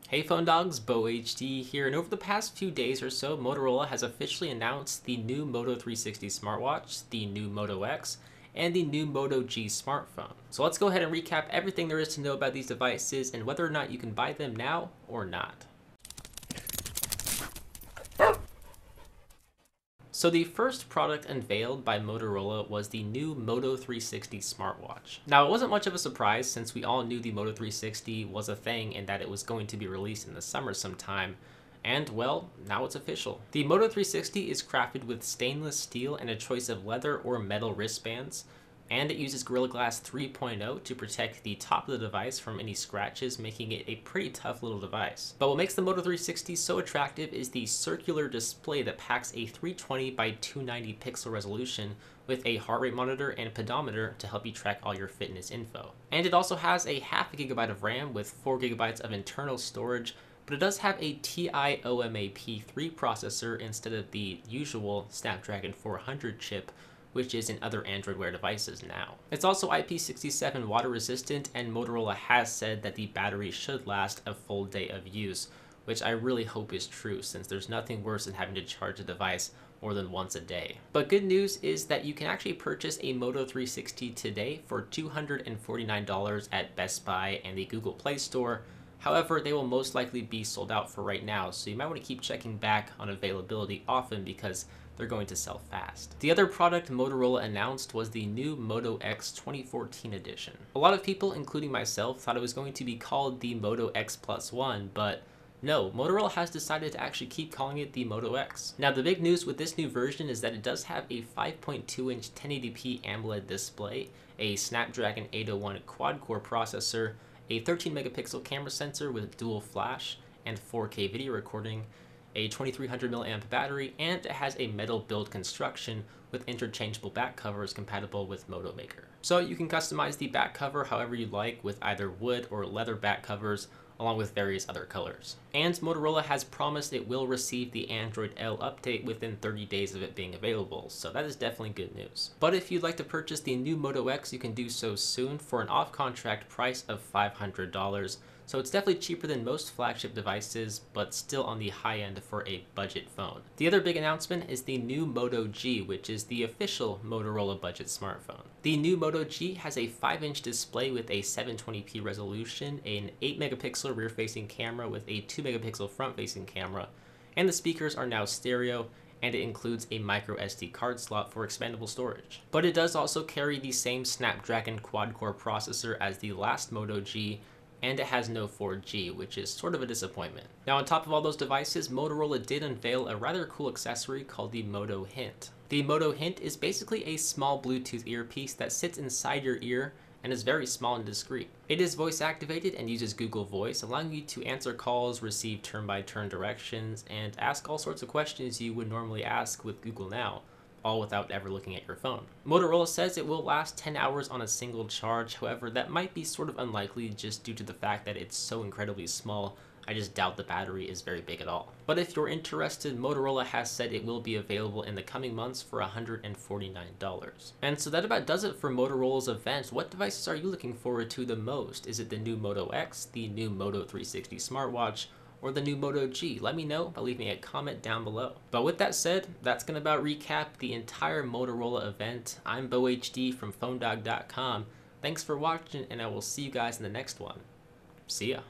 Hey phone dogs, Beau HD here, and over the past few days or so, Motorola has officially announced the new Moto 360 smartwatch, the new Moto X, and the new Moto G smartphone. So let's go ahead and recap everything there is to know about these devices and whether or not you can buy them now or not. So the first product unveiled by Motorola was the new Moto 360 smartwatch. Now it wasn't much of a surprise since we all knew the Moto 360 was a thing and that it was going to be released in the summer sometime, and well, now it's official. The Moto 360 is crafted with stainless steel and a choice of leather or metal wristbands, and it uses Gorilla Glass 3.0 to protect the top of the device from any scratches, making it a pretty tough little device. But what makes the Moto 360 so attractive is the circular display that packs a 320 by 290 pixel resolution with a heart rate monitor and pedometer to help you track all your fitness info. And it also has a half a gigabyte of RAM with 4 gigabytes of internal storage, but it does have a TI-OMA P3 processor instead of the usual Snapdragon 400 chip, which is in other Android Wear devices now. It's also IP67 water resistant, and Motorola has said that the battery should last a full day of use, which I really hope is true since there's nothing worse than having to charge a device more than once a day. But good news is that you can actually purchase a Moto 360 today for $249 at Best Buy and the Google Play Store. However, they will most likely be sold out for right now, so you might want to keep checking back on availability often because they're going to sell fast. The other product Motorola announced was the new Moto X 2014 edition. A lot of people, including myself, thought it was going to be called the Moto X Plus One, but no, Motorola has decided to actually keep calling it the Moto X. Now the big news with this new version is that it does have a 5.2-inch 1080p AMOLED display, a Snapdragon 801 quad-core processor, a 13 megapixel camera sensor with dual flash and 4K video recording, a 2300 mAh battery, and it has a metal build construction with interchangeable back covers compatible with Moto Maker. So you can customize the back cover however you like with either wood or leather back covers, along with various other colors. And Motorola has promised it will receive the Android L update within 30 days of it being available, so that is definitely good news. But if you'd like to purchase the new Moto X, you can do so soon for an off-contract price of $500. So it's definitely cheaper than most flagship devices, but still on the high end for a budget phone. The other big announcement is the new Moto G, which is the official Motorola budget smartphone. The new Moto G has a 5-inch display with a 720p resolution, an 8 megapixel rear-facing camera with a 2 megapixel front-facing camera, and the speakers are now stereo, and it includes a micro SD card slot for expandable storage. But it does also carry the same Snapdragon quad-core processor as the last Moto G, and it has no 4G, which is sort of a disappointment. Now on top of all those devices, Motorola did unveil a rather cool accessory called the Moto Hint. The Moto Hint is basically a small Bluetooth earpiece that sits inside your ear and is very small and discreet. It is voice activated and uses Google Voice, allowing you to answer calls, receive turn-by-turn directions, and ask all sorts of questions you would normally ask with Google Now, all without ever looking at your phone. Motorola says it will last 10 hours on a single charge, however that might be sort of unlikely just due to the fact that it's so incredibly small. I just doubt the battery is very big at all. But if you're interested, Motorola has said it will be available in the coming months for $149. And so that about does it for Motorola's event. What devices are you looking forward to the most? Is it the new Moto X, the new Moto 360 smartwatch, or the new Moto G? Let me know by leaving a comment down below. But with that said, that's gonna about recap the entire Motorola event. I'm Beau HD from PhoneDog.com. Thanks for watching, and I will see you guys in the next one. See ya.